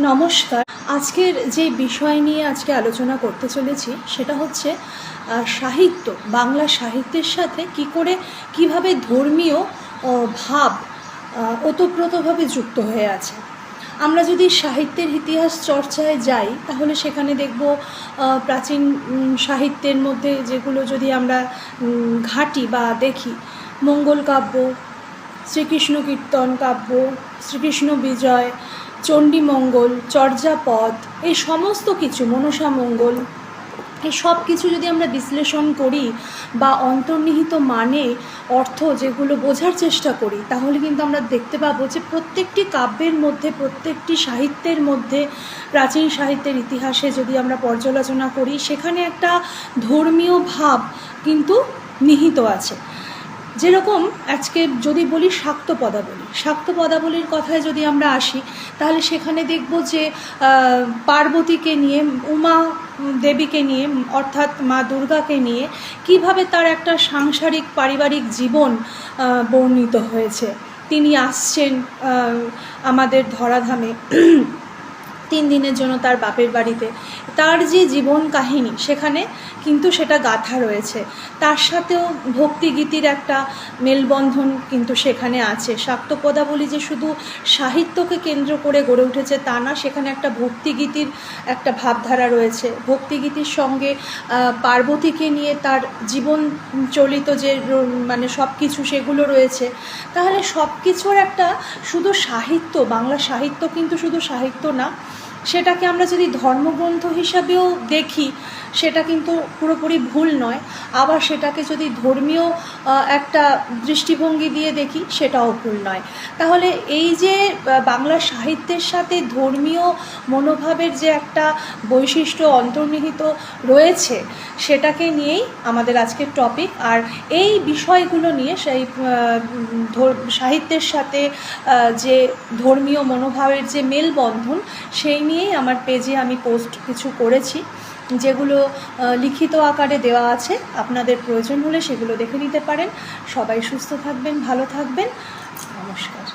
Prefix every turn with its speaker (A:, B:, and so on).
A: নমস্কার। আজকের যে বিষয় নিয়ে আজকে আলোচনা করতে চলেছি সেটা হচ্ছে সাহিত্য, বাংলা সাহিত্যের সাথে কিভাবে ধর্মীয় ভাব ওতপ্রোতভাবে যুক্ত হয়ে আছে। আমরা যদি সাহিত্যের ইতিহাস চর্চায় যাই তাহলে সেখানে দেখব প্রাচীন সাহিত্যের মধ্যে যেগুলো যদি আমরা ঘাঁটি বা দেখি, মঙ্গল কাব্য, শ্রীকৃষ্ণ কীর্তন কাব্য, শ্রীকৃষ্ণ বিজয়, চণ্ডীমঙ্গল, চর্যাপদ, এই সমস্ত কিছু, মনসা মঙ্গল, এই সব কিছু যদি আমরা বিশ্লেষণ করি বা অন্তর্নিহিত মানে অর্থ যেগুলো বোঝার চেষ্টা করি তাহলে কিন্তু আমরা দেখতে পাবো যে প্রত্যেকটি কাব্যের মধ্যে, প্রত্যেকটি সাহিত্যের মধ্যে, প্রাচীন সাহিত্যের ইতিহাসে যদি আমরা পর্যালোচনা করি সেখানে একটা ধর্মীয় ভাব কিন্তু নিহিত আছে। যেরকম আজকে যদি বলি শাক্ত পদাবলীর কথায় যদি আমরা আসি তাহলে সেখানে দেখব যে পার্বতীকে নিয়ে, উমা দেবীকে নিয়ে অর্থাৎ মা দুর্গাকে নিয়ে কিভাবে তার একটা সাংসারিক পারিবারিক জীবন বর্ণিত হয়েছে। তিনি আসছেন আমাদের ধরাধামে 3 দিনের জন্য তার বাপের বাড়িতে, তার যে জীবন কাহিনী সেখানে কিন্তু সেটা গাঁথা রয়েছে। তার সাথেও ভক্তিগীতির একটা মেলবন্ধন কিন্তু সেখানে আছে। শাক্ত পদাবলী যে শুধু সাহিত্যকে কেন্দ্র করে গড়ে উঠেছে তা না, সেখানে একটা ভক্তিগীতির একটা ভাবধারা রয়েছে। ভক্তিগীতির সঙ্গে পার্বতীকে নিয়ে তার জীবন চলিত যে মানে সব কিছু সেগুলো রয়েছে। তাহলে সব কিছুর একটা শুধু সাহিত্য, বাংলা সাহিত্য কিন্তু শুধু সাহিত্য না, সেটাকে আমরা যদি ধর্মগ্রন্থ হিসাবেও দেখি সেটা কিন্তু পুরোপুরি ভুল নয়। আবার সেটাকে যদি ধর্মীয় একটা দৃষ্টিভঙ্গি দিয়ে দেখি সেটাও ভুল নয়। তাহলে এই যে বাংলা সাহিত্যের সাথে ধর্মীয় মনোভাবের যে একটা বৈশিষ্ট্য অন্তর্নিহিত রয়েছে সেটাকে নিয়েই আমাদের আজকের টপিক। আর এই বিষয়গুলো নিয়ে সেই সাহিত্যের সাথে যে ধর্মীয় মনোভাবের যে মেলবন্ধন সেই নিয়েই আমার পেজে আমি পোস্ট কিছু করেছি, যেগুলো লিখিত আকারে দেওয়া আছে। আপনাদের প্রয়োজন হলে সেগুলো দেখে নিতে পারেন। সবাই সুস্থ থাকবেন, ভালো থাকবেন। নমস্কার।